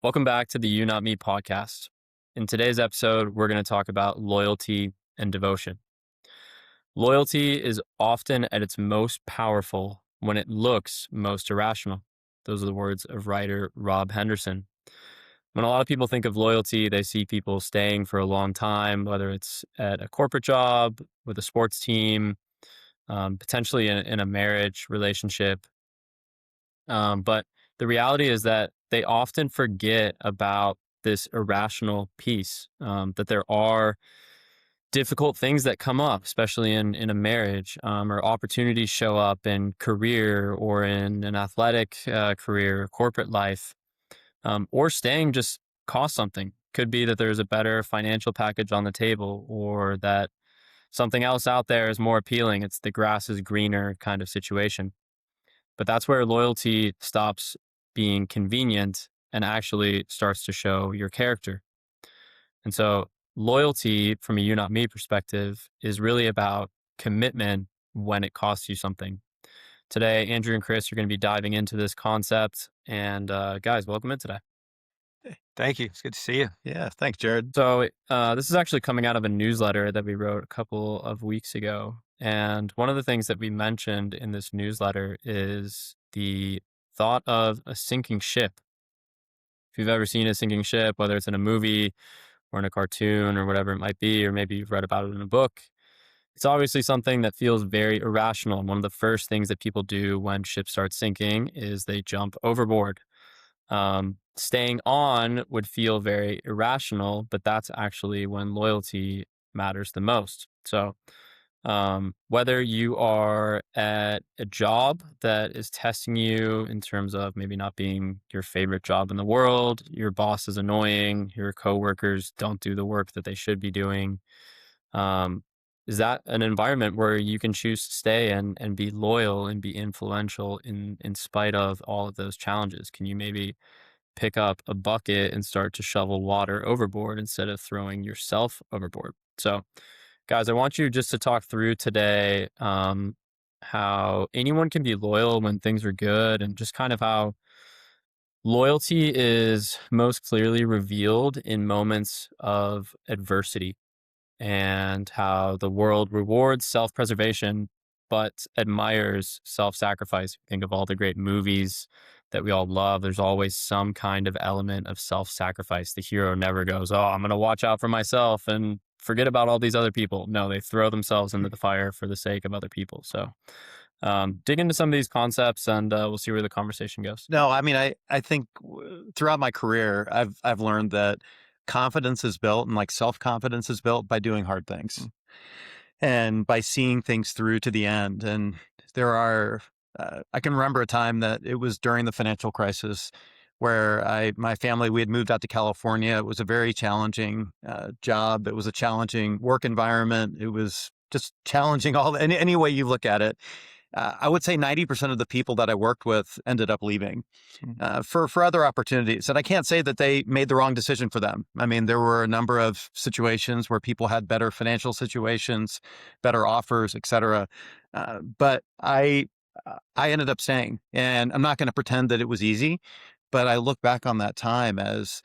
Welcome back to the You Not Me podcast. In today's episode, we're going to talk about loyalty and devotion. Loyalty is often at its most powerful when it looks most irrational. Those are the words of writer Rob Henderson. When a lot of people think of loyalty, they see people staying for a long time, whether it's at a corporate job, with a sports team, potentially in a marriage relationship. But the reality is that they often forget about this irrational piece, that there are difficult things that come up, especially in a marriage, or opportunities show up in career or in an athletic career, corporate life, or staying just costs something. Could be that there's a better financial package on the table, or that something else out there is more appealing. It's the grass is greener kind of situation. But that's where loyalty stops being convenient and actually starts to show your character. And so loyalty from a you not me perspective is really about commitment when it costs you something. Today, Andrew and Chris are going to be diving into this concept. And guys, welcome in today. Thank you. It's good to see you. Yeah, thanks, Gerrard. So this is actually coming out of a newsletter that we wrote a couple of weeks ago. And one of the things that we mentioned in this newsletter is the thought of a sinking ship. If you've ever seen a sinking ship, whether it's in a movie or in a cartoon or whatever it might be, or maybe you've read about it in a book, it's obviously something that feels very irrational. And one of the first things that people do when ships start sinking is they jump overboard. Staying on would feel very irrational, but that's actually when loyalty matters the most. So, whether you are at a job that is testing you in terms of maybe not being your favorite job in the world, your boss is annoying, your coworkers don't do the work that they should be doing, um, is that an environment where you can choose to stay and be loyal and be influential in spite of all of those challenges? Can you maybe pick up a bucket and start to shovel water overboard instead of throwing yourself overboard? So, guys, I want you just to talk through today how anyone can be loyal when things are good, and just kind of how loyalty is most clearly revealed in moments of adversity, and how the world rewards self preservation but admires self sacrifice. Think of all the great movies that we all love. There's always some kind of element of self sacrifice. The hero never goes, "Oh, I'm going to watch out for myself and forget about all these other people." No, they throw themselves into the fire for the sake of other people. So, dig into some of these concepts, and we'll see where the conversation goes. No, I mean, I think throughout my career, I've learned that confidence is built and like self-confidence is built by doing hard things and by seeing things through to the end. And there are, I can remember a time that it was during the financial crisis where my family, we had moved out to California. It was a very challenging job. It was a challenging work environment. It was just challenging any way you look at it. I would say 90% of the people that I worked with ended up leaving for other opportunities. And I can't say that they made the wrong decision for them. I mean, there were a number of situations where people had better financial situations, better offers, et cetera. But I ended up staying, and I'm not going to pretend that it was easy, but I look back on that time as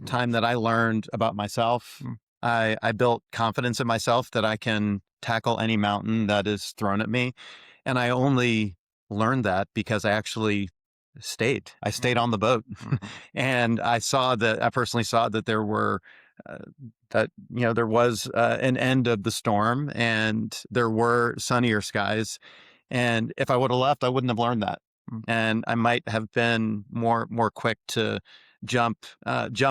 time that I learned about myself. I built confidence in myself that I can tackle any mountain that is thrown at me. And I only learned that because I actually stayed. I stayed on the boat. And I personally saw that there were, there was an end of the storm and there were sunnier skies. And if I would have left, I wouldn't have learned that. And I might have been more quick to jump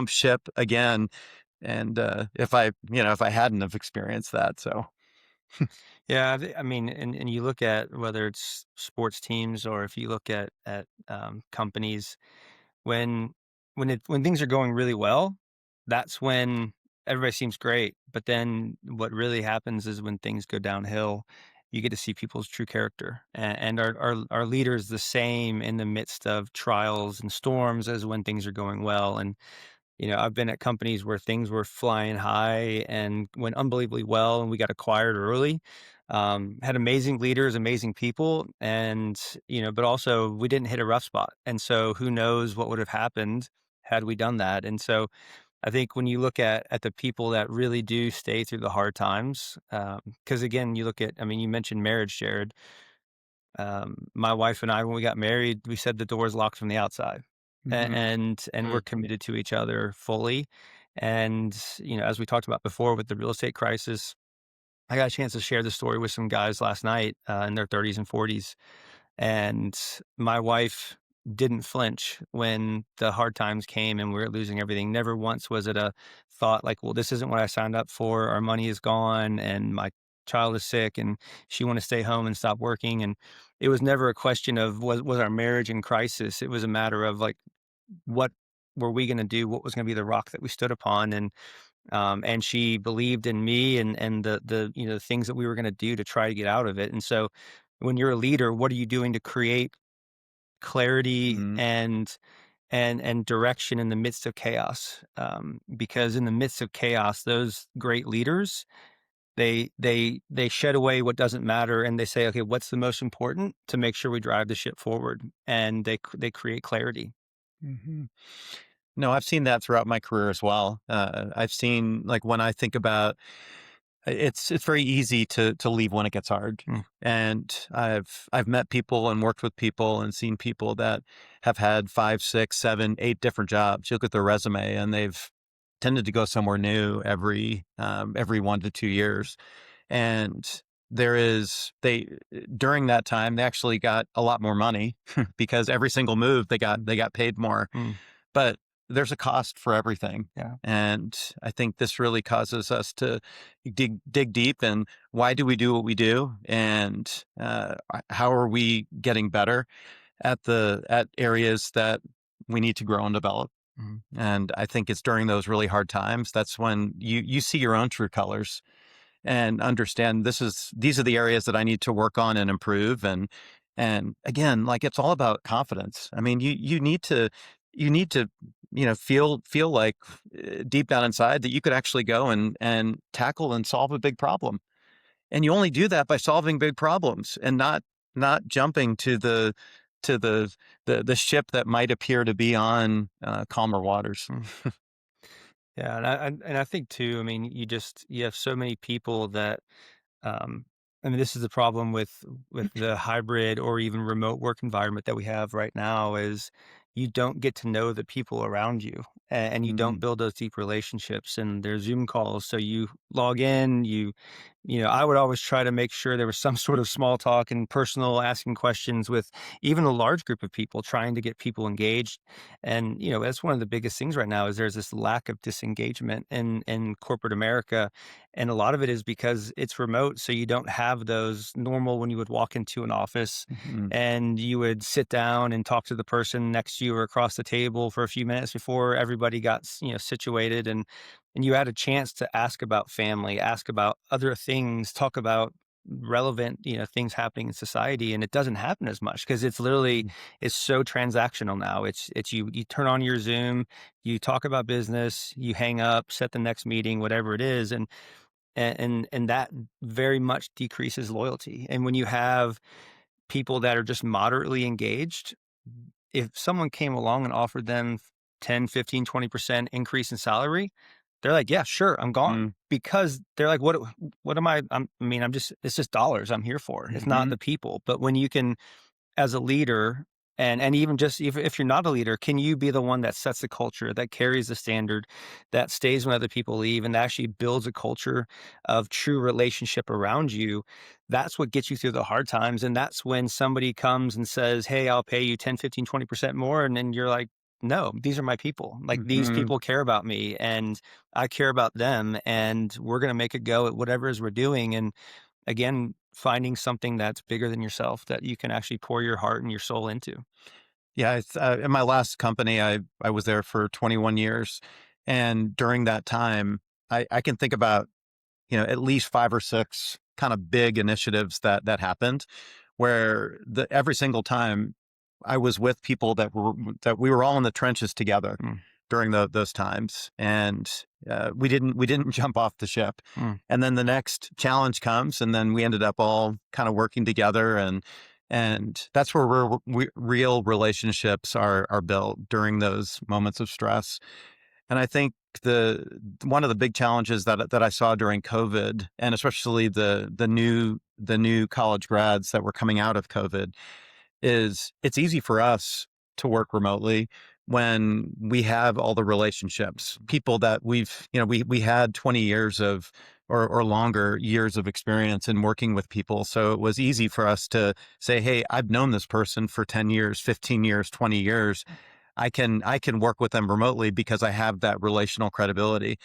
ship again. And if I hadn't have experienced that, so. Yeah, I mean, and you look at whether it's sports teams or if you look at companies, when when things are going really well, that's when everybody seems great. But then what really happens is when things go downhill, you get to see people's true character. And our leaders the same in the midst of trials and storms as when things are going well. And I've been at companies where things were flying high and went unbelievably well, and we got acquired early. Had amazing leaders, amazing people, and but also we didn't hit a rough spot. And so who knows what would have happened had we done that. And so I think when you look at the people that really do stay through the hard times, because again, you look at, I mean, you mentioned marriage, Jared. My wife and I, when we got married, we said the door is locked from the outside, Mhm. and we're committed to each other fully. And as we talked about before with the real estate crisis, I got a chance to share the story with some guys last night in their 30s and 40s, and my wife didn't flinch when the hard times came and we were losing everything. Never once was it a thought like, well, this isn't what I signed up for. Our money is gone and my child is sick and she want to stay home and stop working. And it was never a question of was our marriage in crisis. It was a matter of like, what were we going to do? What was going to be the rock that we stood upon? And she believed in me and the things that we were going to do to try to get out of it. And so when you're a leader, what are you doing to create clarity Mhm. and direction in the midst of chaos? Because in the midst of chaos, those great leaders, they shed away what doesn't matter and they say, okay, what's the most important to make sure we drive the ship forward? And they create clarity. Mhm. No, I've seen that throughout my career as well. I've seen, like, when I think about, it's very easy to leave when it gets hard. Mm, And I've met people and worked with people and seen people that have had 5, 6, 7, 8 different jobs. You look at their resume and they've tended to go somewhere new every 1 to 2 years. And they during that time they actually got a lot more money because every single move they got paid more. mm, But there's a cost for everything. yeah. And I think this really causes us to dig deep. And why do we do what we do? And how are we getting better at areas that we need to grow and develop? Mm, And I think it's during those really hard times that's when you see your own true colors and understand these are the areas that I need to work on and improve. And again, like, it's all about confidence. I mean, you need to feel like, deep down inside, that you could actually go and tackle and solve a big problem. And you only do that by solving big problems and not jumping to the ship that might appear to be on calmer waters. mm. Yeah, and I think too, I mean, you have so many people that um I mean, this is the problem with the hybrid or even remote work environment that we have right now is you don't get to know the people around you and you don't Mhm. build those deep relationships and there's Zoom calls. So you log in, I would always try to make sure there was some sort of small talk and personal asking questions with even a large group of people, trying to get people engaged. And, that's one of the biggest things right now is there's this lack of disengagement in corporate America. And a lot of it is because it's remote. So you don't have those normal when you would walk into an office Mhm. and you would sit down and talk to the person next to you or across the table for a few minutes before everybody got, situated and you had a chance to ask about family, ask about other things, talk about relevant, things happening in society. And it doesn't happen as much because it's literally, Mhm. it's so transactional now. It's you turn on your Zoom, you talk about business, you hang up, set the next meeting, whatever it is. And that very much decreases loyalty. And when you have people that are just moderately engaged, if someone came along and offered them 10, 15, 20% increase in salary, they're like, yeah, sure, I'm gone. Mm. Because they're like, what am I? I mean, it's just dollars I'm here for. It's not Mhm. the people. But when you can, as a leader, and even just if you're not a leader, can you be the one that sets the culture, that carries the standard, that stays when other people leave, and that actually builds a culture of true relationship around you? That's what gets you through the hard times. And that's when somebody comes and says, hey, I'll pay you 10, 15, 20% more. And then you're like, no, these are my people. Like these Mhm. people care about me and I care about them. And we're going to make a go at whatever it is we're doing. And again, finding something that's bigger than yourself that you can actually pour your heart and your soul into. Yeah, in my last company, I was there for 21 years, and during that time, I can think about, at least 5 or 6 kind of big initiatives that happened, where every single time I was with people that we were all in the trenches together Mm, during those times, and we didn't jump off the ship. mm, And then the next challenge comes, and then we ended up all kind of working together, And that's where real relationships are built during those moments of stress. And I think the one of the big challenges that I saw during COVID, and especially the new college grads that were coming out of COVID, is it's easy for us to work remotely when we have all the relationships, people that we had 20 years of or longer years of experience in working with people. So it was easy for us to say, hey, I've known this person for 10 years, 15 years, 20 years. I can work with them remotely because I have that relational credibility.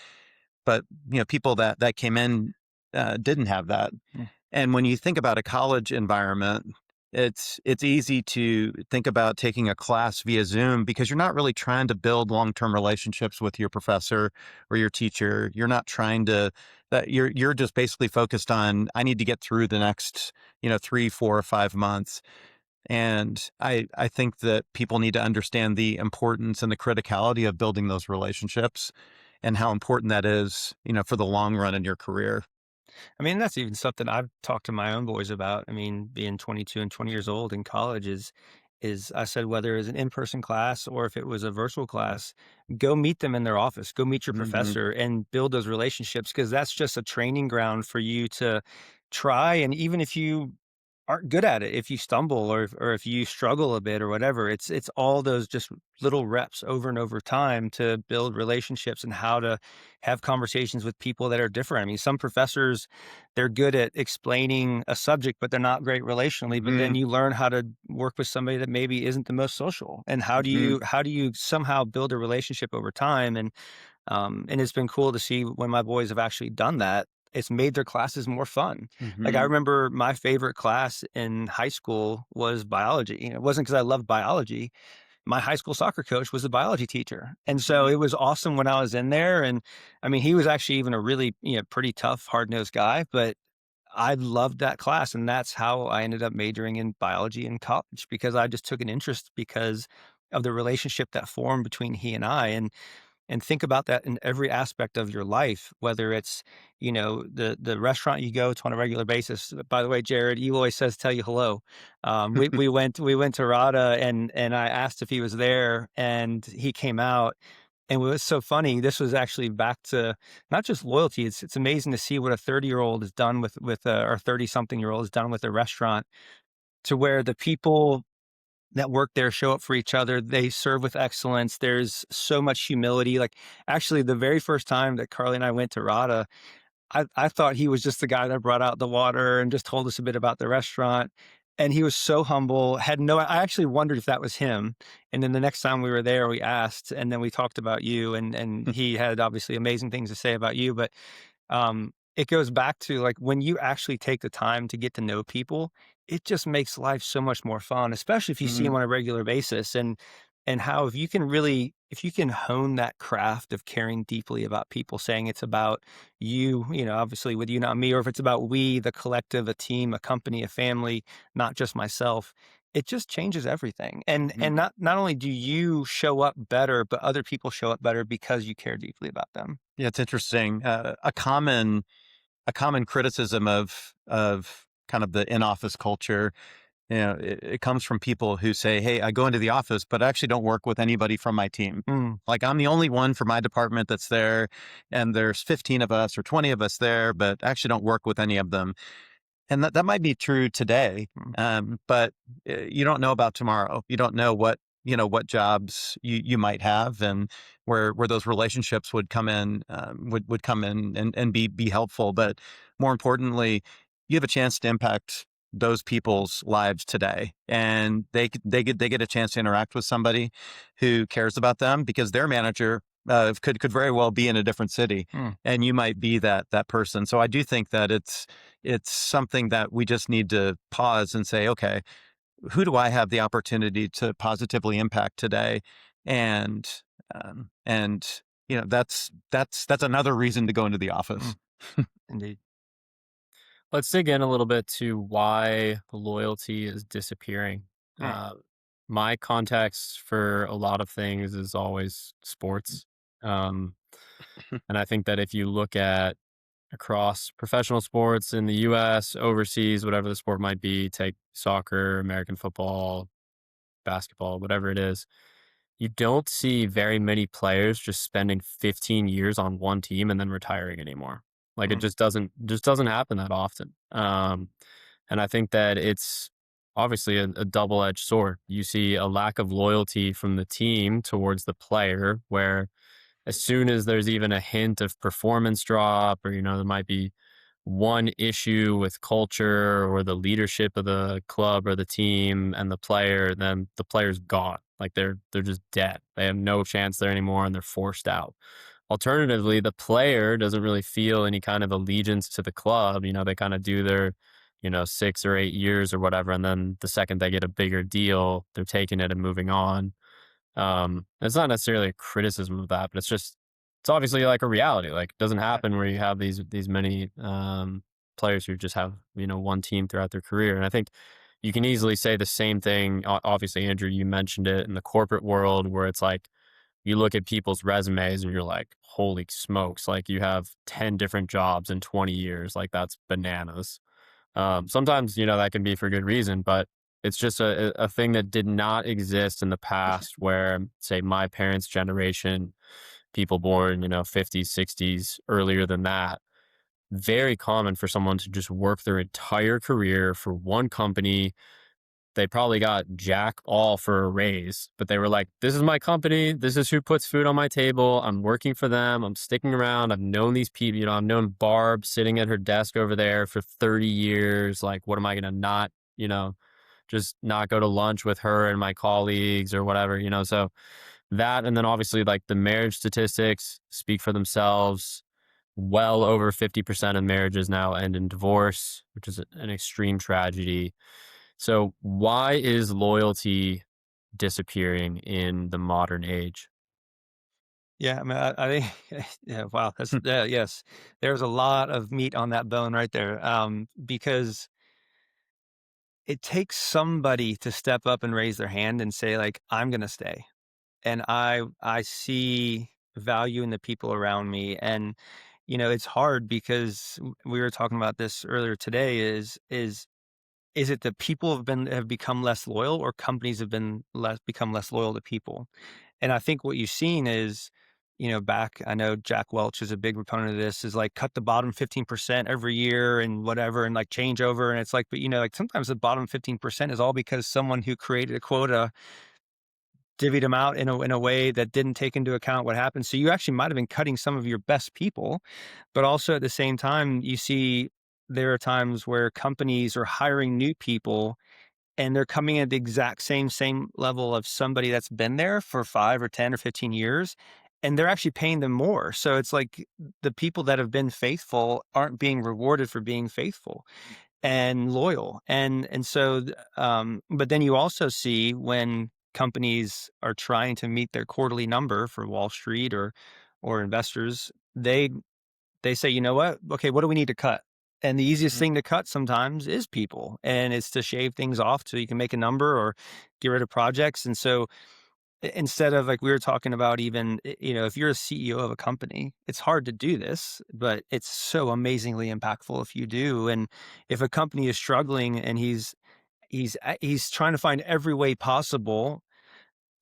But people that came in didn't have that. Mm. And when you think about a college environment, it's easy to think about taking a class via Zoom because you're not really trying to build long-term relationships with your professor or your teacher. You're not trying to that you're just basically focused on I need to get through the next, 3, 4, or 5 months. And I think that people need to understand the importance and the criticality of building those relationships and how important that is, for the long run in your career. I mean, that's even something I've talked to my own boys about. I mean, being 22 and 20 years old in college is I said whether it's an in-person class or if it was a virtual class, go meet them in their office, go meet your Hmm. professor and build those relationships because that's just a training ground for you to try. And even if you aren't good at it, if you stumble or if you struggle a bit or whatever, it's all those just little reps over and over time to build relationships and how to have conversations with people that are different. I mean, some professors, they're good at explaining a subject, but they're not great relationally. But then Hmm. you learn how to work with somebody that maybe isn't the most social. And how do you somehow build a relationship over time? And it's been cool to see when my boys have actually done that. It's made their classes more fun. Like I Hmm. remember my favorite class in high school was biology. It wasn't because I loved biology. My high school soccer coach was a biology teacher. And so Hmm. it was awesome when I was in there. And I mean, he was actually even a really, pretty tough, hard-nosed guy, but I loved that class. And that's how I ended up majoring in biology in college because I just took an interest because of the relationship that formed between he and I. And think about that in every aspect of your life, whether it's, the restaurant you go to on a regular basis. By the way, Jared, Eloy says tell you hello. We went to Rada and I asked if he was there and he came out. And it was so funny. This was actually back to not just loyalty. It's amazing to see what a 30-year-old has done with or 30-something-year-old has done with a restaurant to where the people that work there show up for each other. They serve with excellence. There's so much humility. Like actually, the very first time that Carly and I went to Rada, I thought he was just the guy that brought out the water and just told us a bit about the restaurant. And he was so humble. Had no. I actually wondered if that was him. And then the next time we were there, we asked, and then we talked about you, and he had obviously amazing things to say about you. But it goes back to like when you actually take the time to get to know people, it just makes life so much more fun, especially if you see them Hmm. on a regular basis. And how if you can hone that craft of caring deeply about people, saying it's about you, obviously with you, not me, or if it's about we, the collective, a team, a company, a family, not just myself, it just changes everything. And not only do you show up better, but other people show up better because you care deeply about them. Yeah, it's interesting. A common criticism of kind of the in-office culture, it comes from people who say, "Hey, I go into the office, but I actually don't work with anybody from my team. Mm, Like I'm the only one for my department that's there, and there's 15 of us or 20 of us there, but I actually don't work with any of them." And that might be true today, mm, but you don't know about tomorrow. You don't know what jobs you might have, and where those relationships would come in, would come in and be helpful. But more importantly, you have a chance to impact those people's lives today, and they get a chance to interact with somebody who cares about them because their manager could very well be in a different city, mm. and you might be that person. So I do think that it's something that we just need to pause and say, okay, who do I have the opportunity to positively impact today? And and that's another reason to go into the Mm, office. indeed. Let's dig in a little bit to why loyalty is disappearing. Mm, Uh, my context for a lot of things is always sports. Um, and I think that if you look at across professional sports in the US, overseas, whatever the sport might be, take soccer, American football, basketball, whatever it is, you don't see very many players just spending 15 years on one team and then retiring anymore. Like it Mm. just doesn't happen that often. And I think that it's obviously a double-edged sword. You see a lack of loyalty from the team towards the player, where as soon as there's even a hint of performance drop, or there might be one issue with culture or the leadership of the club or the team and the player, then the player's gone. Like they're just dead. They have no chance there anymore and they're forced out. Alternatively, the player doesn't really feel any kind of allegiance to the club. They kind of do their, 6 or 8 years or whatever. And then the second they get a bigger deal, they're taking it and moving on. It's not necessarily a criticism of that, but it's obviously like a reality. Like it doesn't Yeah. happen where you have these many players who just have one team throughout their career. And I think you can easily say the same thing. Obviously, Andrew, you mentioned it in the corporate world, where it's like you look at people's resumes and you're like, holy smokes! Like you have 10 different jobs in 20 years. Like that's bananas. Sometimes, that can be for good reason, but it's just a thing that did not exist in the past where, say, my parents' generation, people born, 50s, 60s, earlier than that, very common for someone to just work their entire career for one company. They probably got jack all for a raise, but they were like, this is my company. This is who puts food on my table. I'm working for them. I'm sticking around. I've known these people. I've known Barb sitting at her desk over there for 30 years. Like, what am I going to not, just not go to lunch with her and my colleagues or whatever? So that, and then obviously like the marriage statistics speak for themselves. Well over 50% of marriages now end in divorce, which is an extreme tragedy. So, why is loyalty disappearing in the modern age? Yeah, I mean, I think, yeah, wow, yeah, yes, there's a lot of meat on that bone right there. Because it takes somebody to step up and raise their hand and say, like, I'm gonna stay, and I see value in the people around me, and it's hard because we were talking about this earlier today. Is it that people have become less loyal, or companies have been less become less loyal to people? And I think what you've seen is, back, I know Jack Welch is a big proponent of this, is like cut the bottom 15% every year and whatever, and like change over. And it's like, but like sometimes the bottom 15% is all because someone who created a quota divvied them out in a way that didn't take into account what happened. So you actually might have been cutting some of your best people, but also at the same time, you see there are times where companies are hiring new people and they're coming at the exact same level of somebody that's been there for 5 or 10 or 15 years, and they're actually paying them more. So it's like the people that have been faithful aren't being rewarded for being faithful and loyal. But then you also see when companies are trying to meet their quarterly number for Wall Street or investors, they say, "You know what? Okay, what do we need to cut?" And the easiest Mhm. thing to cut sometimes is people, and it's to shave things off so you can make a number or get rid of projects. And so instead of, like we were talking about, even, if you're a CEO of a company, it's hard to do this, but it's so amazingly impactful if you do. And if a company is struggling and he's trying to find every way possible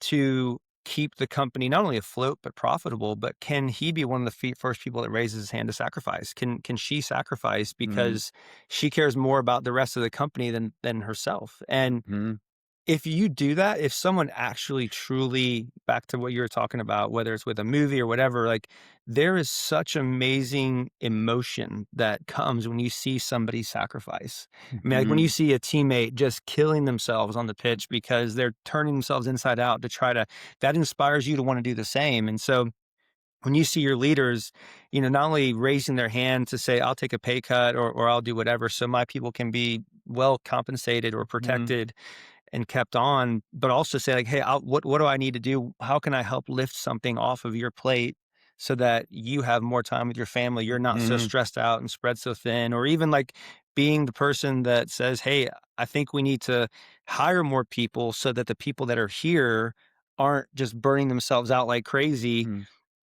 to keep the company not only afloat but profitable, but can he be one of the first people that raises his hand to sacrifice? Can she sacrifice Mhm. because she cares more about the rest of the company than herself? And Mhm. if you do that, if someone actually truly, back to what you were talking about, whether it's with a movie or whatever, like there is such amazing emotion that comes when you see somebody sacrifice. I mean, like when you Mhm. see a teammate just killing themselves on the pitch because they're turning themselves inside out to try to, that inspires you to want to do the same. And so when you see your leaders, not only raising their hand to say, I'll take a pay cut or I'll do whatever so my people can be well compensated or Mhm. protected and kept on, but also say like, "Hey, what do I need to do? How can I help lift something off of your plate so that you have more time with your family? You're not so Mhm. stressed out and spread so thin." Or even like being the person that says, "Hey, I think we need to hire more people so that the people that are here aren't just burning themselves out like crazy."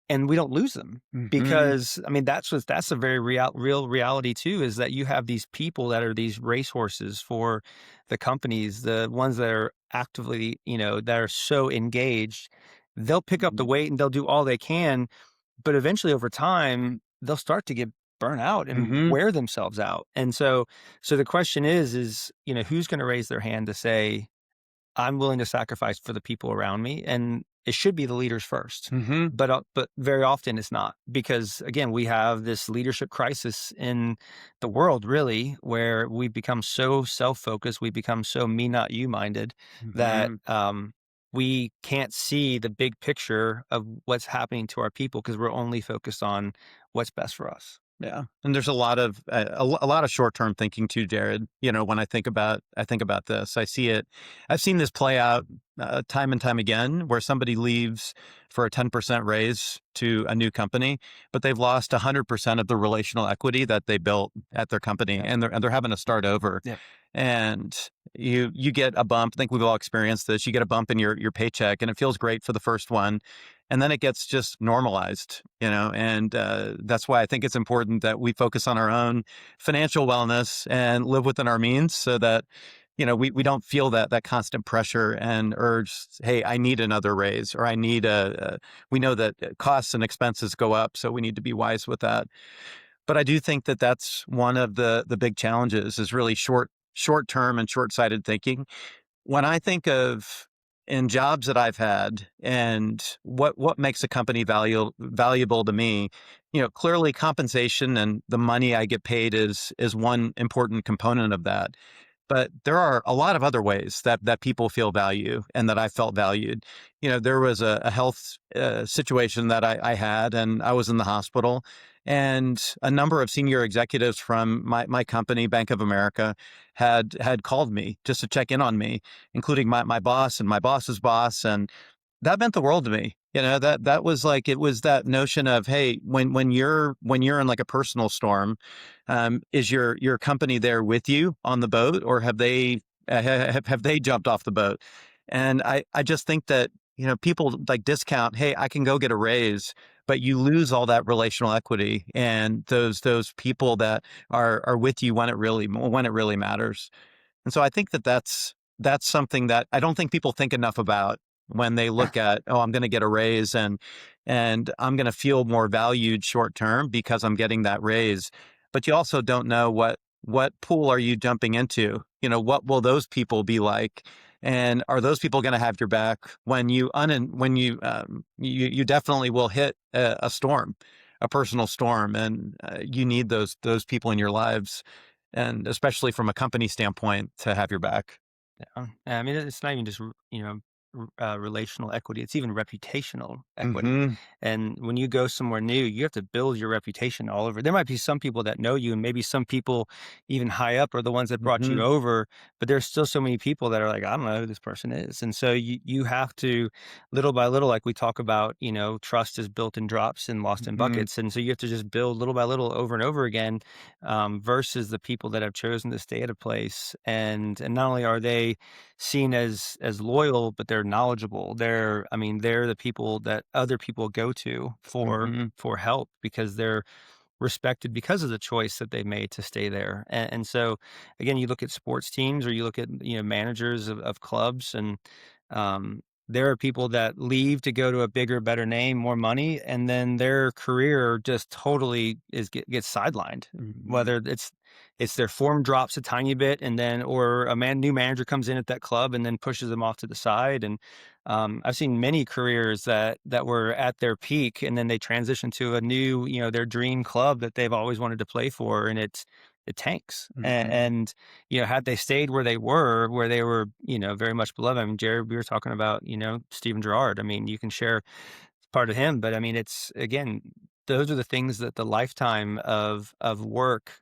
and we don't lose them Mhm. because I mean that's a very real reality too, is that you have these people that are these racehorses for the companies, the ones that are actively, that are so engaged. They'll pick up the weight and they'll do all they can, but eventually over time they'll start to get burnt out and Mhm. wear themselves out. And so the question is, who's going to raise their hand to say, I'm willing to sacrifice for the people around me, and it should be the leaders first. Mhm. But very often it's not, because again, we have this leadership crisis in the world, really, where we've become so self-focused, we become so me, not you minded, that Mhm. we can't see the big picture of what's happening to our people because we're only focused on what's best for us. Yeah, and there's a lot of a lot of short-term thinking too, Jared. When I think about this, I see it. I've seen this play out time and time again, where somebody leaves for a 10% raise to a new company, but they've lost 100% of the relational equity that they built at their company, Yep. and they're having to start over. Yep. And you get a bump. I think we've all experienced this. You get a bump in your paycheck, and it feels great for the first one, and then it gets just normalized, and that's why I think it's important that we focus on our own financial wellness and live within our means, so that we don't feel that constant pressure and urge, hey, I need another raise, or I need we know that costs and expenses go up, so we need to be wise with that. But I do think that that's one of the big challenges, is really short term and short sighted thinking. When I think of, in jobs that I've had, and what makes a company valuable to me, clearly compensation and the money I get paid is one important component of that. But there are a lot of other ways that people feel value, and that I felt valued. There was a health situation that I had, and I was in the hospital, and a number of senior executives from my company, Bank of America, had called me just to check in on me, including my boss and my boss's boss, and that meant the world to me. That was like, it was that notion of, hey, when you're in like a personal storm, is your company there with you on the boat, or have they jumped off the boat? And I just think that people like discount, hey, I can go get a raise, but you lose all that relational equity and those people that are with you when it really matters. And so I think that's something that I don't think people think enough about when they look at, oh, I'm going to get a raise, and I'm going to feel more valued short term because I'm getting that raise. But you also don't know what pool are you jumping into? What will those people be like? And are those people going to have your back when you definitely will hit a storm, a personal storm, and you need those people in your lives, and especially from a company standpoint, to have your back. Yeah. I mean, it's not even just, relational equity, it's even reputational equity. Mhm. And when you go somewhere new, you have to build your reputation all over. There might be some people that know you, and maybe some people even high up are the ones that brought you Mhm. over, but there's still so many people that are like, I don't know who this person is. And so you have to, little by little, like we talk about, trust is built in drops and lost in Mhm. buckets. And so you have to just build little by little over and over again, versus the people that have chosen to stay at a place. And not only are they seen as loyal, but they're knowledgeable. I mean, they're the people that other people go to Mhm. for help, because they're respected because of the choice that they made to stay there. And so again, you look at sports teams, or you look at, managers of clubs, and there are people that leave to go to a bigger, better name, more money, and then their career just totally gets sidelined. Mhm. Whether it's their form drops a tiny bit, and then, or new manager comes in at that club and then pushes them off to the side. And I've seen many careers that were at their peak, and then they transition to a new, their dream club that they've always wanted to play for, and it tanks. Mhm. And had they stayed where they were, very much beloved. I mean, Jared, we were talking about, Steven Gerrard. I mean, you can share part of him, but I mean, it's, again, those are the things that the lifetime of work,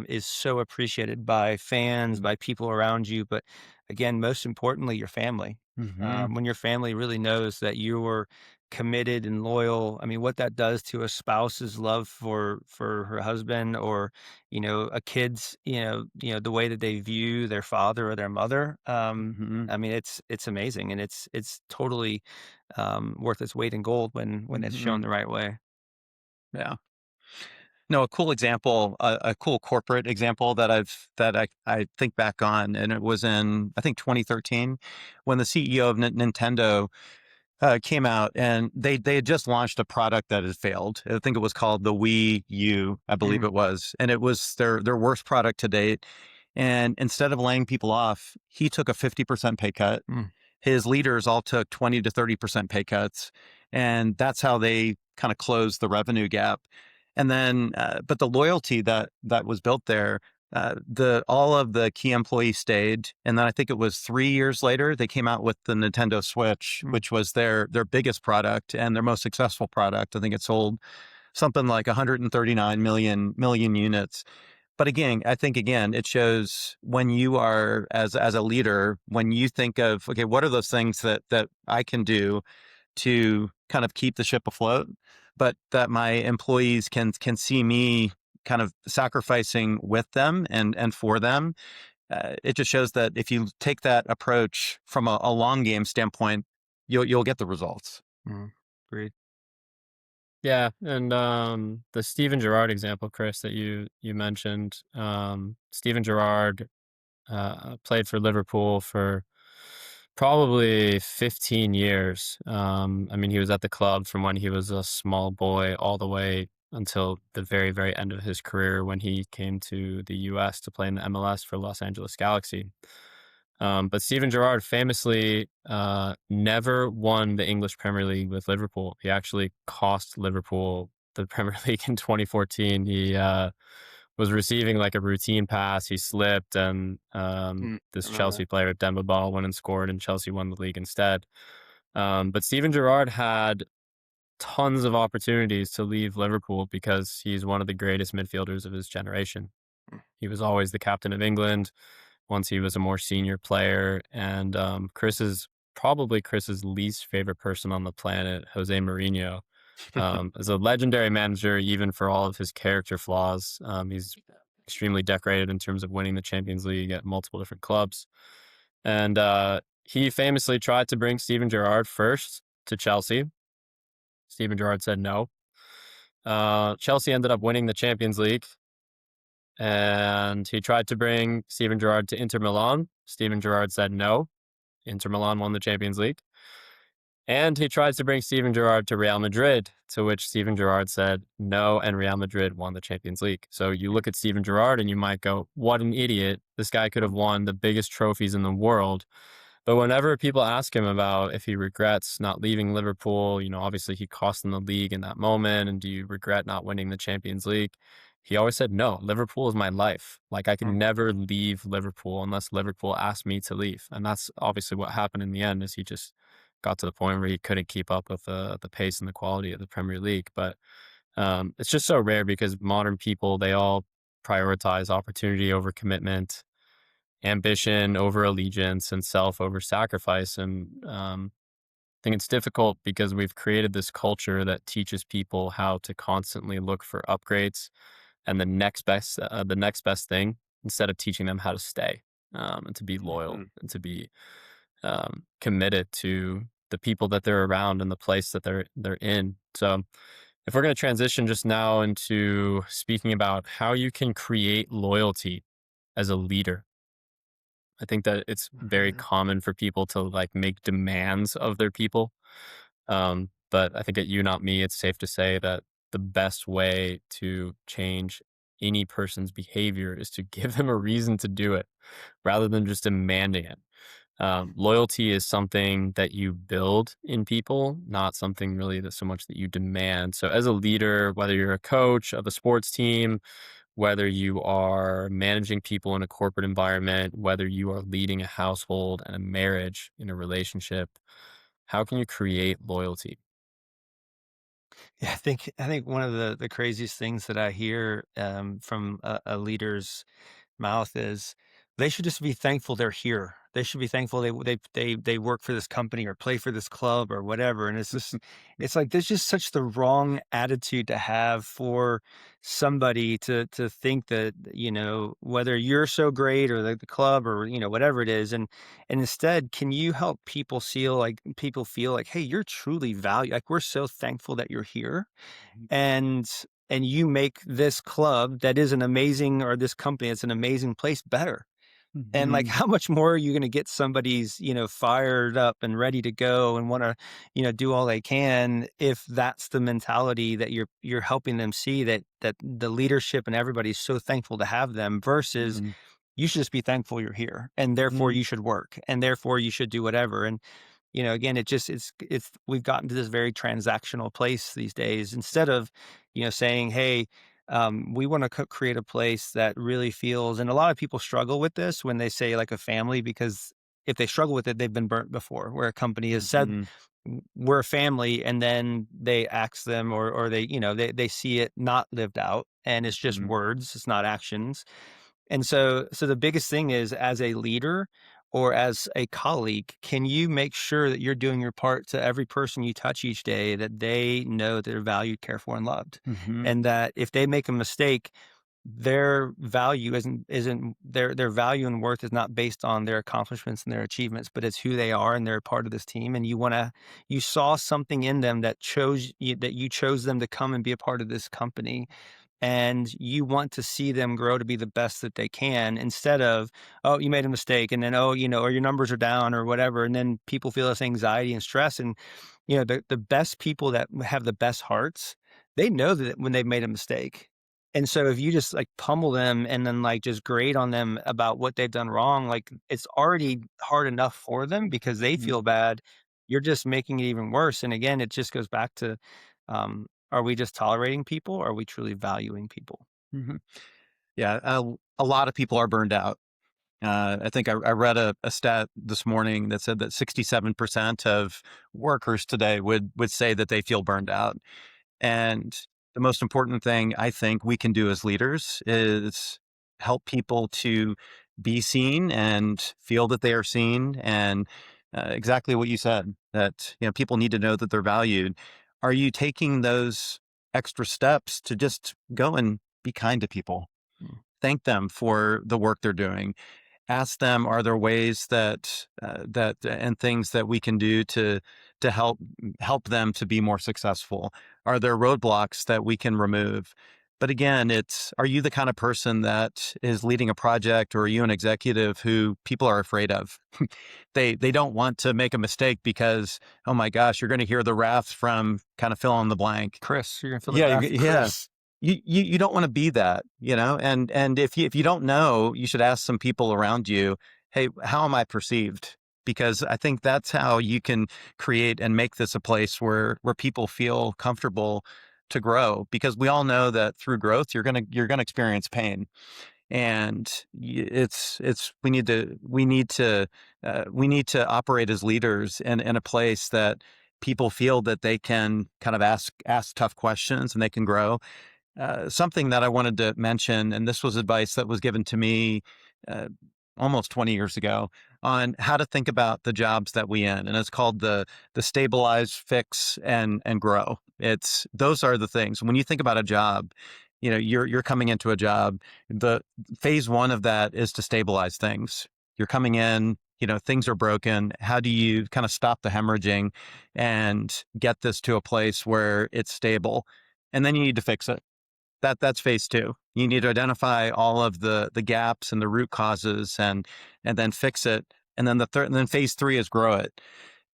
is so appreciated by fans, Mhm. by people around you, but again, most importantly, your family. Hmm. When your family really knows that you're committed and loyal. I mean, what that does to a spouse's love for her husband, or a kid's, the way that they view their father or their mother. Hmm. I mean, it's amazing, and it's totally worth its weight in gold when it's Hmm. shown the right way. Yeah. No, a cool example, a cool corporate example that I think back on, and it was in I think 2013 when the CEO of Nintendo came out, and they had just launched a product that had failed. I think it was called the Wii U, I believe Mm, it was, and it was their worst product to date. And instead of laying people off, he took a 50% pay cut. mm, His leaders all took 20 to 30% pay cuts, and that's how they kind of closed the revenue gap. And then, but the loyalty that was built there, the all of the key employees stayed, and then I think it was 3 years later they came out with the Nintendo Switch, mm, which was their biggest product and their most successful product. I think it sold something like 139 million units. But again, I think again, it shows when you are as a leader, when you think of, okay, what are those things that I can do to kind of keep the ship afloat, but that my employees can see me kind of sacrificing with them and for them. It just shows that if you take that approach from a long game standpoint, you'll get the results. mm. Agreed. Yeah, and the Steven Gerrard example, Chris, that you mentioned, Steven Gerrard played for Liverpool for probably 15 years. I mean, he was at the club from when he was a small boy all the way until the very, very end of his career when he came to the US to play in the MLS for Los Angeles Galaxy. But Steven Gerrard famously never won the English Premier League with Liverpool. He actually cost Liverpool the Premier League in 2014. He was receiving like a routine pass. He slipped, and I this remember Chelsea player, Demba Ba, went and scored, and Chelsea won the league instead. But Steven Gerrard had tons of opportunities to leave Liverpool because he's one of the greatest midfielders of his generation. that. He was always the captain of England once he was a more senior player. And Chris's least favorite person on the planet, Jose Mourinho, is a legendary manager, even for all of his character flaws. He's extremely decorated in terms of winning the Champions League at multiple different clubs. And he famously tried to bring Steven Gerrard first to Chelsea. Steven Gerrard said no. Chelsea ended up winning the Champions League, and he tried to bring Steven Gerrard to Inter Milan. Steven Gerrard said no. Inter Milan won the Champions League. And he tried to bring Steven Gerrard to Real Madrid, to which Steven Gerrard said no, and Real Madrid won the Champions League. So you look at Steven Gerrard and you might go, what an idiot. This guy could have won the biggest trophies in the world. But whenever people ask him about if he regrets not leaving Liverpool, obviously he cost them the league in that moment. And do you regret not winning the Champions League? He always said, no, Liverpool is my life. Like I could Mm, never leave Liverpool unless Liverpool asked me to leave. And that's obviously what happened in the end is he just got to the point where he couldn't keep up with the pace and the quality of the Premier League. But it's just so rare because modern people, they all prioritize opportunity over commitment, ambition over allegiance, and self over sacrifice. And I think it's difficult because we've created this culture that teaches people how to constantly look for upgrades and the next best thing instead of teaching them how to stay and to be loyal mhm. and to be committed to the people that they're around and the place that they're in. So if we're going to transition just now into speaking about how you can create loyalty as a leader, I think that it's very Mhm. common for people to like make demands of their people. But I think at You Not Me, it's safe to say that the best way to change any person's behavior is to give them a reason to do it rather than just demanding it. Loyalty is something that you build in people, not something really that so much that you demand. So as a leader, whether you're a coach of a sports team, whether you are managing people in a corporate environment, whether you are leading a household and a marriage in a relationship, how can you create loyalty? Yeah, I think one of the craziest things that I hear from a leader's mouth is they should just be thankful they're here. They should be thankful they work for this company or play for this club or whatever. And it's just it's like there's just such the wrong attitude to have for somebody to think that, whether you're so great or the club or, whatever it is. And instead, can you help people feel like, hey, you're truly valued. Like we're so thankful that you're here and and you make this club that is an amazing or this company that's an amazing place better. And like, Mhm. how much more are you going to get somebody's, fired up and ready to go and want to, do all they can if that's the mentality that you're helping them see that the leadership and everybody's so thankful to have them versus Mhm. you should just be thankful you're here and therefore Mhm. you should work and therefore you should do whatever. And again, it's we've gotten to this very transactional place these days instead of, saying, hey, we want to create a place that really feels, and a lot of people struggle with this when they say like a family, because if they struggle with it, they've been burnt before, where a company has said, Mhm. We're a family," and then they ask them or they, they see it not lived out and it's just Mhm. words, it's not actions. And so the biggest thing is as a leader or as a colleague, can you make sure that you're doing your part to every person you touch each day, that they know they're valued, cared for, and loved? Mhm. And that if they make a mistake, their value isn't their value and worth is not based on their accomplishments and their achievements, but it's who they are and they're a part of this team. And you saw something in them that you chose them to come and be a part of this company, and you want to see them grow to be the best that they can instead of, oh, you made a mistake and then, oh, or your numbers are down or whatever. And then people feel this anxiety and stress. And, the best people that have the best hearts, they know that when they've made a mistake. And so if you just like pummel them and then like just grade on them about what they've done wrong, like it's already hard enough for them because they Mhm. feel bad. You're just making it even worse. And again, it just goes back to, are we just tolerating people? Or are we truly valuing people? Mhm. Yeah, a lot of people are burned out. I think I read a stat this morning that said that 67% of workers today would say that they feel burned out. And the most important thing I think we can do as leaders is help people to be seen and feel that they are seen. And exactly what you said, that people need to know that they're valued. Are you taking those extra steps to just go and be kind to people? Mm, Thank them for the work they're doing. Ask them, are there ways and things that we can do to help them to be more successful? Are there roadblocks that we can remove? But again, are you the kind of person that is leading a project, or are you an executive who people are afraid of? They don't want to make a mistake because, oh my gosh, you're going to hear the wrath from kind of fill in the blank. Chris, you're gonna feel the Yeah, wrath of yeah. Chris. You don't want to be that, and if you don't know, you should ask some people around you, hey, how am I perceived? Because I think that's how you can create and make this a place where people feel comfortable to grow. Because we all know that through growth, you're gonna experience pain, and it's we need to operate as leaders in a place that people feel that they can kind of ask tough questions and they can grow. Something that I wanted to mention, and this was advice that was given to me uh, almost 20 years ago, on how to think about the jobs that we in, and it's called the stabilize, fix, and grow. It's those are the things. When you think about a job, you're coming into a job. The phase one of that is to stabilize things. You're coming in. Things are broken. How do you kind of stop the hemorrhaging and get this to a place where it's stable? And then you need to fix it. That's phase two. You need to identify all of the gaps and the root causes, and then fix it. And then and then phase three is grow it,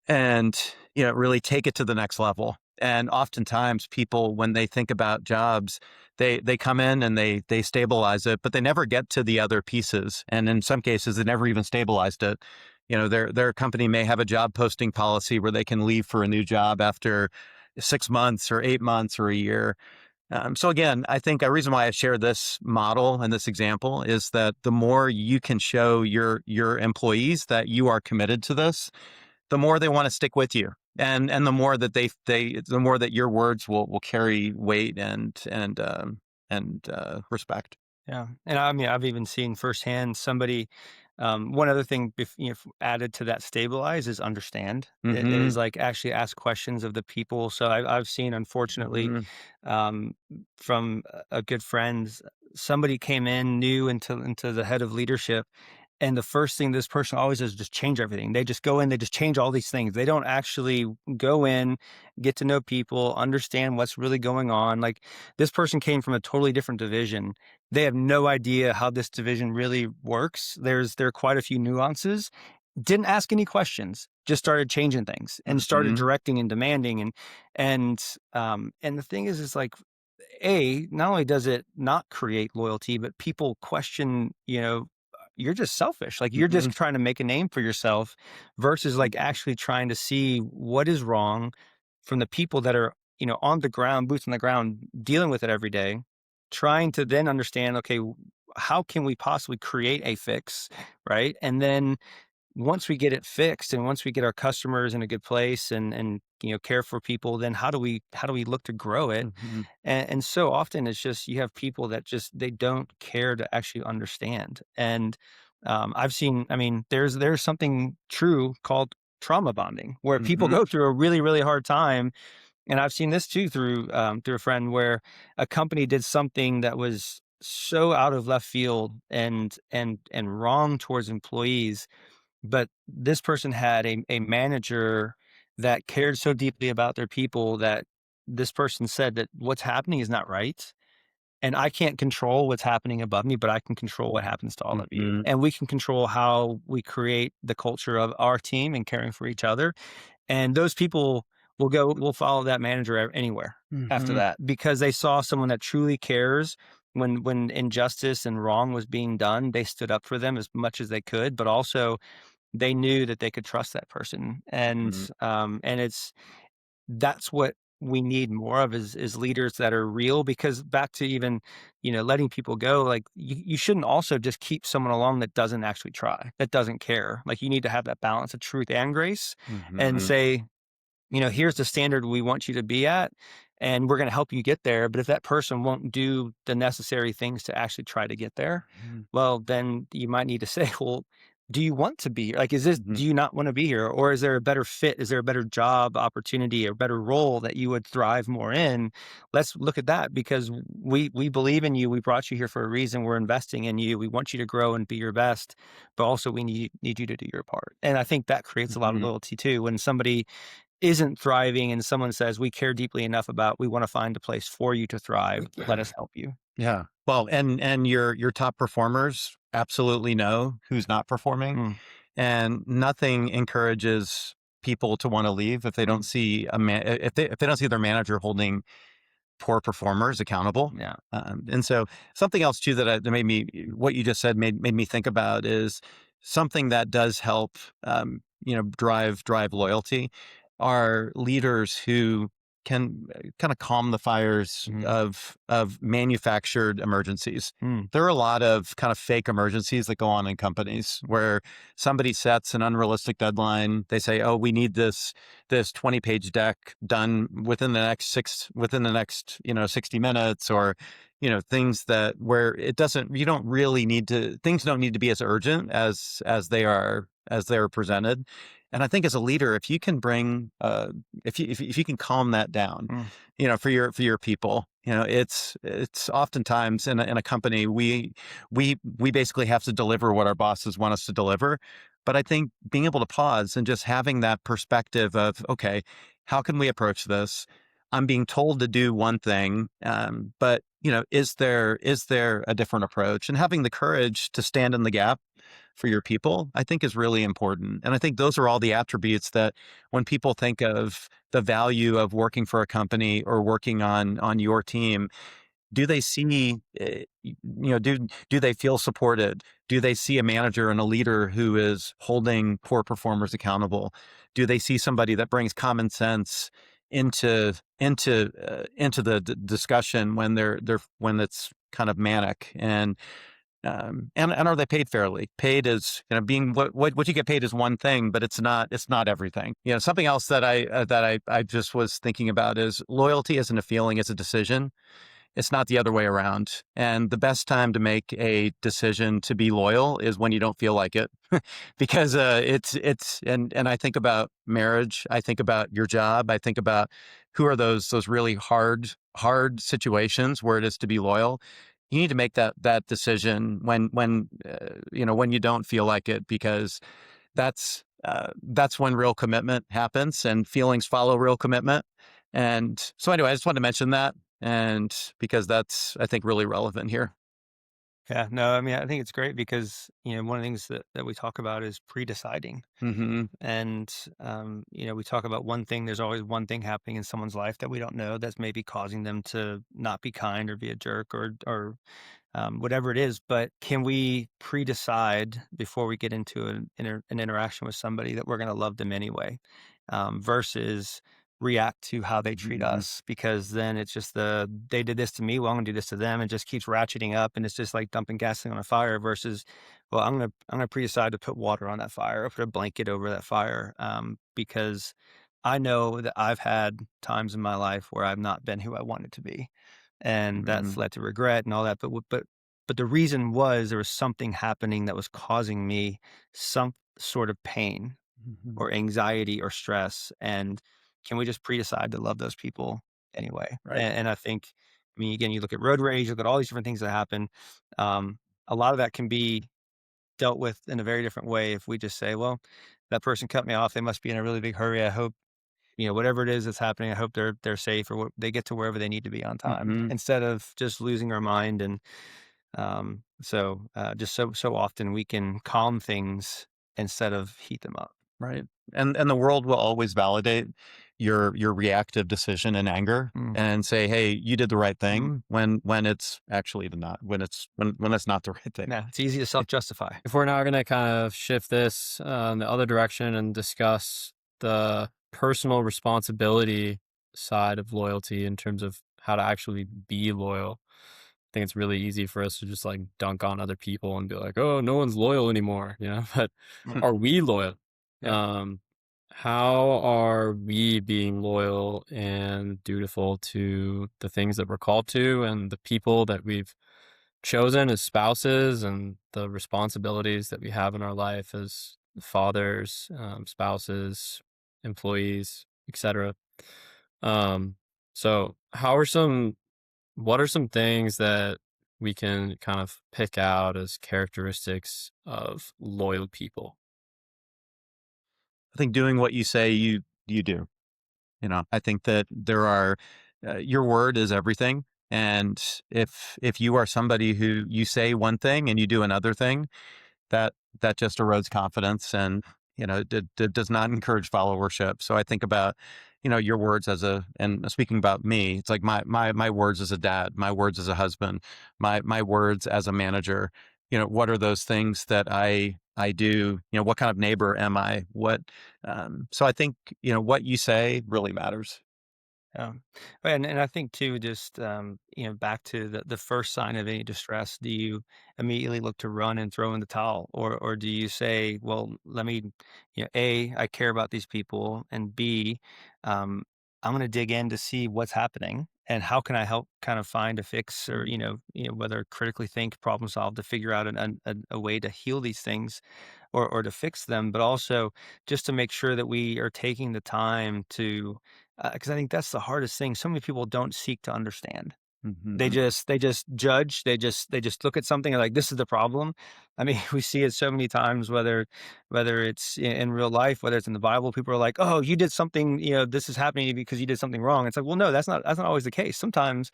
and really take it to the next level. And oftentimes people, when they think about jobs, they come in and they stabilize it, but they never get to the other pieces. And in some cases, they never even stabilized it. Their company may have a job posting policy where they can leave for a new job after 6 months or 8 months or a year. So again, I think a reason why I share this model and this example is that the more you can show your employees that you are committed to this, the more they want to stick with you, and the more that the more that your words will carry weight and respect. Yeah, and I mean, I've even seen firsthand somebody. One other thing, added to that stabilize is understand. It Mm-hmm. is like actually ask questions of the people. So I've seen, unfortunately, Mm-hmm. um, from a good friend, somebody came in new into the head of leadership, and the first thing this person always does is just change everything. They just go in, they just change all these things. They don't actually go in, get to know people, understand what's really going on. Like, this person came from a totally different division. They have no idea how this division really works. There are quite a few nuances. Didn't ask any questions, just started changing things and started Mm-hmm. directing and demanding. And the thing is like, not only does it not create loyalty, but people question, you're just selfish. Like, you're Mm-hmm. just trying to make a name for yourself versus like actually trying to see what is wrong from the people that are, on the ground, boots on the ground, dealing with it every day, trying to then understand, okay, how can we possibly create a fix, right? And then once we get it fixed and once we get our customers in a good place and care for people, then how do we look to grow it? Mm-hmm. And so often it's just you have people that just they don't care to actually understand. And I've seen, I mean, there's something true called trauma bonding where people Mm-hmm. go through a really, really hard time. And I've seen this too through a friend where a company did something that was so out of left field and wrong towards employees, but this person had a manager that cared so deeply about their people that this person said that what's happening is not right. And I can't control what's happening above me, but I can control what happens to all of you. Mm-hmm. And we can control how we create the culture of our team and caring for each other. And those people will follow that manager anywhere after Mm-hmm. that because they saw someone that truly cares. When injustice and wrong was being done, they stood up for them as much as they could, but also they knew that they could trust that person. Mm-hmm. And that's what we need more of is leaders that are real, because back to even, letting people go, like you shouldn't also just keep someone along that doesn't actually try, that doesn't care. Like, you need to have that balance of truth and grace and Mm-hmm. say, here's the standard we want you to be at, and we're going to help you get there. But if that person won't do the necessary things to actually try to get there, well, then you might need to say, well, do you want to be here? Like, Mm-hmm. do you not want to be here? Or is there a better fit? Is there a better job opportunity or better role that you would thrive more in? Let's look at that, because we believe in you. We brought you here for a reason. We're investing in you. We want you to grow and be your best, but also we need you to do your part. And I think that creates a lot of Mm-hmm. loyalty too. When somebody isn't thriving and someone says, we care deeply enough about, we want to find a place for you to thrive. Let us help you. Yeah. Well, and your top performers absolutely know who's not performing, Mm, and nothing encourages people to want to leave if they don't mm, see if they don't see their manager holding poor performers accountable. yeah. And so something else too that made me, what you just said made me think about is something that does help, drive loyalty are leaders who can kind of calm the fires Mm, of manufactured emergencies. mm, There are a lot of kind of fake emergencies that go on in companies where somebody sets an unrealistic deadline. They say, "Oh, we need this 20-page deck done within the next 60 minutes," or things that where it doesn't you don't really need to things don't need to be as urgent as they are presented. And I think as a leader, if you can bring if you can calm that down, mm, for your people, it's oftentimes in a company we basically have to deliver what our bosses want us to deliver. But I think being able to pause and just having that perspective of, okay, how can we approach this? I'm being told to do one thing, but is there a different approach? And having the courage to stand in the gap for your people, I think is really important. And I think those are all the attributes that when people think of the value of working for a company or working on your team, do they see, do they feel supported? Do they see a manager and a leader who is holding poor performers accountable? Do they see somebody that brings common sense into the discussion when when it's kind of manic? And are they paid fairly? Paid is, being what you get paid is one thing, but it's not everything. Something else that I just was thinking about is loyalty isn't a feeling, it's a decision. It's not the other way around. And the best time to make a decision to be loyal is when you don't feel like it, because and I think about marriage. I think about your job. I think about who are those really hard situations where it is to be loyal. You need to make that decision when you don't feel like it, because that's when real commitment happens, and feelings follow real commitment. And so anyway, I just wanted to mention that, and because that's, I think, really relevant here. Yeah, no, I mean, I think it's great because, one of the things that we talk about is pre-deciding. Mm-hmm. And, we talk about one thing, there's always one thing happening in someone's life that we don't know that's maybe causing them to not be kind or be a jerk or whatever it is. But can we pre-decide before we get into an interaction with somebody that we're going to love them anyway, versus react to how they treat Mm-hmm. us? Because then it's just they did this to me, well, I'm gonna do this to them, and just keeps ratcheting up, and it's just like dumping gasoline on a fire. Versus, well, I'm gonna pre-decide to put water on that fire or put a blanket over that fire, because I know that I've had times in my life where I've not been who I wanted to be, and Mm-hmm. that's led to regret and all that. But the reason was there was something happening that was causing me some sort of pain Mm-hmm. or anxiety or stress, and can we just pre-decide to love those people anyway? Right. And I think, I mean, again, you look at road rage, you look at all these different things that happen. Um, a lot of that can be dealt with in a very different way if we just say, well, that person cut me off. They must be in a really big hurry. I hope, whatever it is that's happening, I hope they're safe, or they get to wherever they need to be on time, Mm-hmm. instead of just losing our mind. And just so often we can calm things instead of heat them up. Right. And the world will always validate your reactive decision in anger Mm, and say, "Hey, you did the right mm. thing," when it's actually the not when it's not the right thing. Yeah, it's easy to self-justify. If we're now going to kind of shift this the other direction and discuss the personal responsibility side of loyalty in terms of how to actually be loyal, I think it's really easy for us to just like dunk on other people and be like, "Oh, no one's loyal anymore," But Mhm. are we loyal? Yeah. Um, how are we being loyal and dutiful to the things that we're called to and the people that we've chosen as spouses and the responsibilities that we have in our life as fathers, spouses, employees, etc. Um, so what are some things that we can kind of pick out as characteristics of loyal people? I think doing what you say you do. I think that there are your word is everything. And if you are somebody who you say one thing and you do another thing, that that just erodes confidence, and it does not encourage followership. So I think about your words and speaking about me, it's like my words as a dad, my words as a husband, my words as a manager. What are those things that I do? What kind of neighbor am I? So I think what you say really matters. Um, and I think too, just back to the first sign of any distress, do you immediately look to run and throw in the towel, or do you say, well, let me, A, I care about these people, and B, um, I'm going to dig in to see what's happening and how can I help kind of find a fix, or whether critically think, problem solve to figure out a way to heal these things, or to fix them, but also just to make sure that we are taking the time to, because I think that's the hardest thing. So many people don't seek to understand. They Hmm. just judge. They just look at something and like, this is the problem. I mean, we see it so many times, whether it's in real life, whether it's in the Bible. People are like, "Oh, you did something. This is happening to you because you did something wrong." It's like, well, no, that's not always the case. Sometimes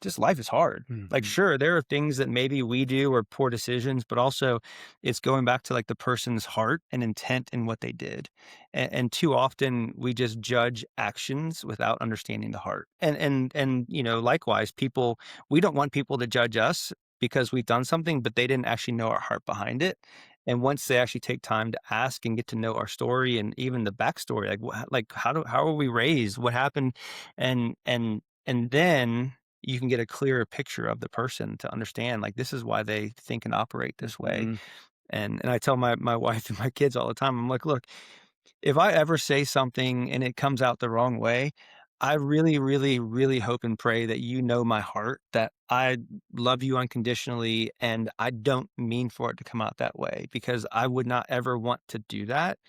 just life is hard. Like, Hmm. sure, there are things that maybe we do or poor decisions, but also it's going back to like the person's heart and intent in what they did. And too often we just judge actions without understanding the heart. And likewise, people, we don't want people to judge us because we've done something, but they didn't actually know our heart behind it. And once they actually take time to ask and get to know our story and even the backstory, like how are we raised, what happened, and then you can get a clearer picture of the person to understand, like, this is why they think and operate this way. Hmm. And I tell my wife and my kids all the time, I'm like, look, if I ever say something and it comes out the wrong way, I really, really, really hope and pray that you know my heart, that I love you unconditionally, and I don't mean for it to come out that way because I would not ever want to do that.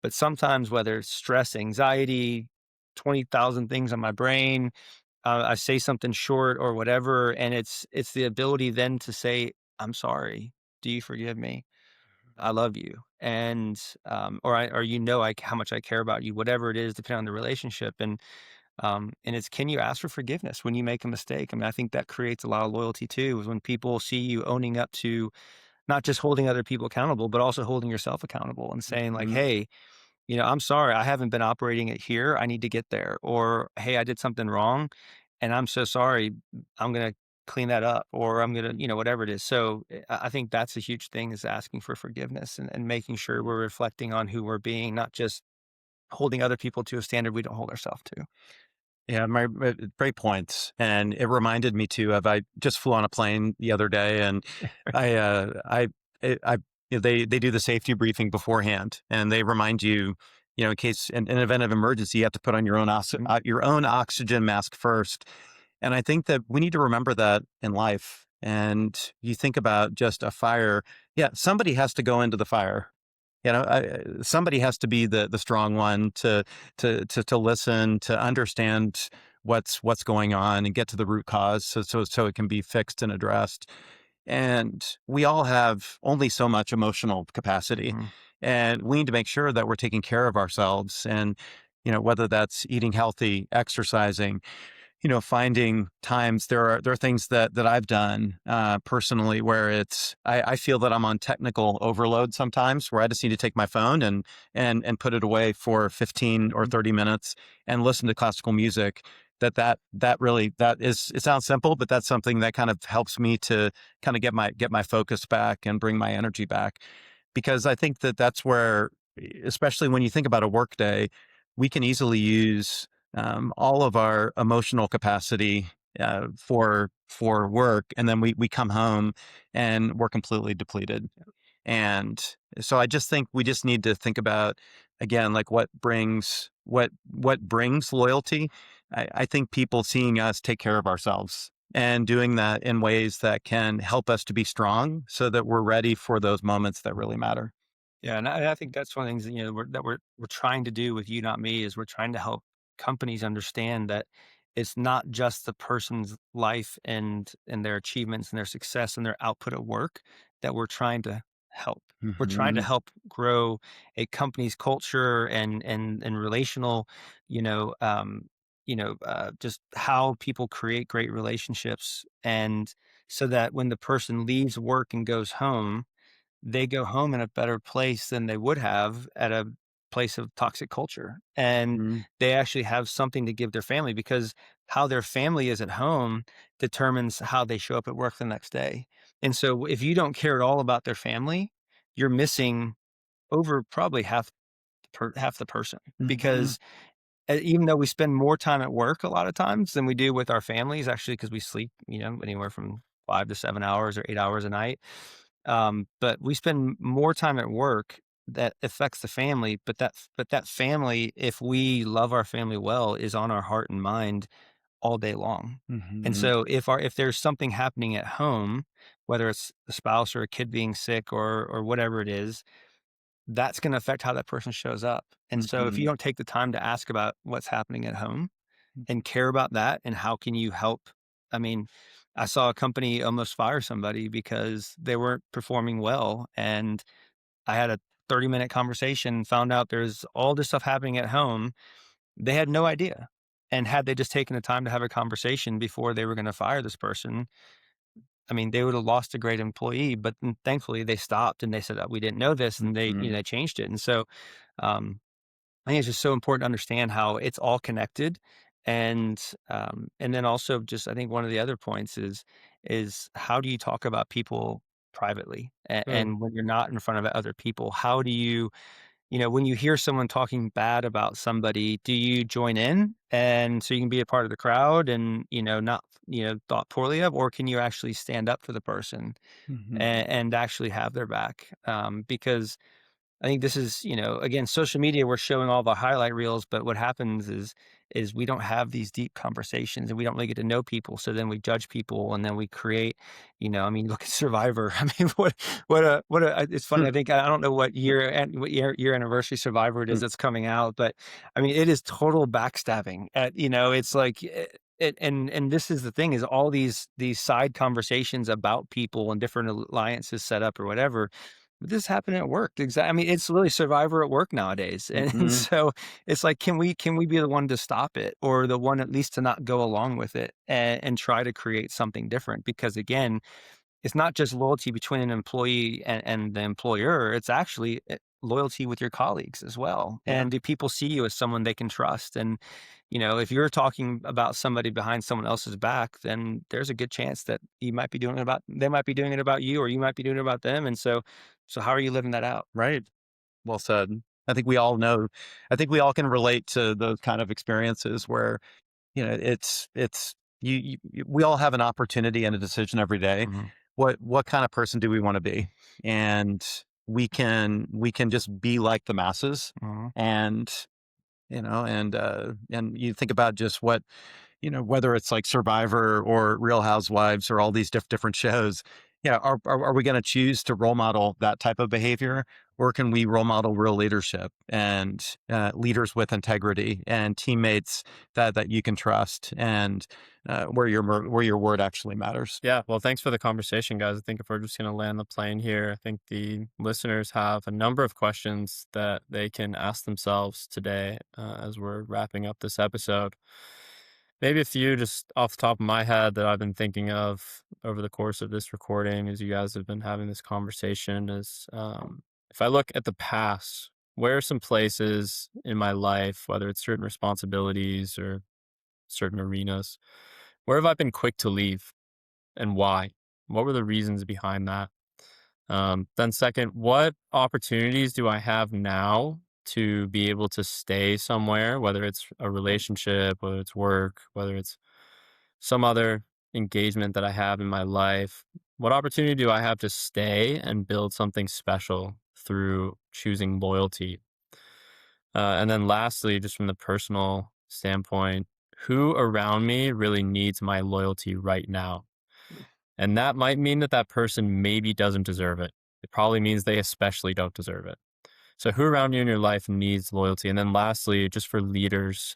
But sometimes, whether it's stress, anxiety, 20,000 things on my brain, I say something short or whatever, and it's the ability then to say, "I'm sorry. Do you forgive me? I love you." And or how much I care about you, whatever it is, depending on the relationship. And it's, can you ask for forgiveness when you make a mistake? I mean, I think that creates a lot of loyalty too, is when people see you owning up to not just holding other people accountable, but also holding yourself accountable and saying like, Mhm. hey, I'm sorry, I haven't been operating it here. I need to get there. Or, hey, I did something wrong and I'm so sorry. I'm going to clean that up, or I'm going to, whatever it is. So I think that's a huge thing, is asking for forgiveness and making sure we're reflecting on who we're being, not just holding other people to a standard we don't hold ourselves to. Yeah, great points. And it reminded me too of, I just flew on a plane the other day, and I they do the safety briefing beforehand, and they remind you, in case in an event of emergency, you have to put on Mhm. your own oxygen mask first. And I think that we need to remember that in life. And you think about just a fire. Yeah, somebody has to go into the fire. Somebody has to be the strong one to listen, to understand what's going on and get to the root cause, so it can be fixed and addressed. And we all have only so much emotional capacity, Mhm. and we need to make sure that we're taking care of ourselves. And whether that's eating healthy, exercising, finding times. There are things that I've done personally where I feel that I'm on technical overload sometimes, where I just need to take my phone and put it away for 15 or Mhm. 30 minutes and listen to classical music. That really, that is, it sounds simple, but that's something that kind of helps me to kind of get my focus back and bring my energy back. Because I think that that's where, especially when you think about a work day, we can easily use all of our emotional capacity for work, and then we come home and we're completely depleted. And so I just think we just need to think about, again, like what brings loyalty. I think people seeing us take care of ourselves and doing that in ways that can help us to be strong, so that we're ready for those moments that really matter. Yeah, and I think that's one of the things that, we're trying to do with You Not Me, is we're trying to help companies understand that it's not just the person's life and their achievements and their success and their output at work that we're trying to help. We're trying to Hmm. help grow a company's culture and relational, just how people create great relationships, and so that when the person leaves work and goes home, they go home in a better place than they would have at a place of toxic culture. And Hmm. they actually have something to give their family, because how their family is at home determines how they show up at work the next day. And so if you don't care at all about their family, you're missing over probably half the person, Hmm. because even though we spend more time at work a lot of times than we do with our families, actually, because we sleep, anywhere from 5 to 7 hours or 8 hours a night. But we spend more time at work that affects the family. But that family, if we love our family well, is on our heart and mind all day long. And Hmm. so if there's something happening at home, whether it's a spouse or a kid being sick or whatever it is, that's going to affect how that person shows up. And so if you Hmm. don't take the time to ask about what's happening at home and care about that, and how can you help? I mean, I saw a company almost fire somebody because they weren't performing well. And I had a 30-minute conversation, found out there's all this stuff happening at home. They had no idea. And had they just taken the time to have a conversation before they were going to fire this person, I mean, they would have lost a great employee. But thankfully, they stopped and they said, we didn't know this, and Hmm. they changed it. And so, um, I think it's just so important to understand how it's all connected. And then also, just I think one of the other points is how do you talk about people privately, Mm. and when you're not in front of other people, how do you, when you hear someone talking bad about somebody, do you join in and so you can be a part of the crowd and not thought poorly of, or can you actually stand up for the person Hmm. and actually have their back? Because I think this is, again, social media, we're showing all the highlight reels, but what happens is is we don't have these deep conversations and we don't really get to know people. So then we judge people and then we create, I mean, look at Survivor. I mean, it's funny. I think, I don't know what year anniversary Survivor it is that's coming out, but I mean, it is total backstabbing it's like, and this is the thing is all these side conversations about people and different alliances set up or whatever. But this happened at work. I mean, it's literally Survivor at work nowadays. And Mhm. so it's like, can we be the one to stop it or the one at least to not go along with it and try to create something different? Because again, it's not just loyalty between an employee and the employer. It's actually loyalty with your colleagues as well. Yeah. And do people see you as someone they can trust? And, if you're talking about somebody behind someone else's back, then there's a good chance that they might be doing it about you, or you might be doing it about them. And so how are you living that out? Right. Well said. I think we all know. I think we all can relate to those kind of experiences where it's we all have an opportunity and a decision every day. Hmm. What kind of person do we want to be? And we can just be like the masses, Hmm. and and you think about just what whether it's like Survivor or Real Housewives or all these different shows. Yeah, are we going to choose to role model that type of behavior, or can we role model real leadership and leaders with integrity and teammates that you can trust, and where your word actually matters? Yeah, well, thanks for the conversation, guys. I think if we're just going to land the plane here, I think the listeners have a number of questions that they can ask themselves today as we're wrapping up this episode. Maybe a few just off the top of my head that I've been thinking of over the course of this recording as you guys have been having this conversation is if I look at the past, where are some places in my life, whether it's certain responsibilities or certain arenas, where have I been quick to leave? And why? What were the reasons behind that? Then second, what opportunities do I have now to be able to stay somewhere, whether it's a relationship, whether it's work, whether it's some other engagement that I have in my life? What opportunity do I have to stay and build something special through choosing loyalty? And then lastly, just from the personal standpoint, who around me really needs my loyalty right now? And that might mean that that person maybe doesn't deserve it. It probably means they especially don't deserve it. So who around you in your life needs loyalty? And then lastly, just for leaders,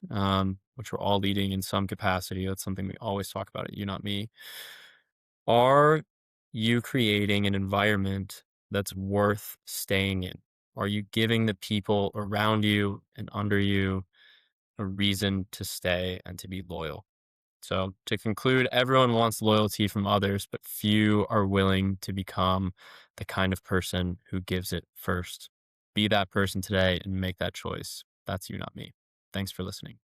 which we're all leading in some capacity, that's something we always talk about at You Not Me. Are you creating an environment that's worth staying in? Are you giving the people around you and under you a reason to stay and to be loyal? So, to conclude, everyone wants loyalty from others, but few are willing to become the kind of person who gives it first. Be that person today and make that choice. That's You Not Me. Thanks for listening.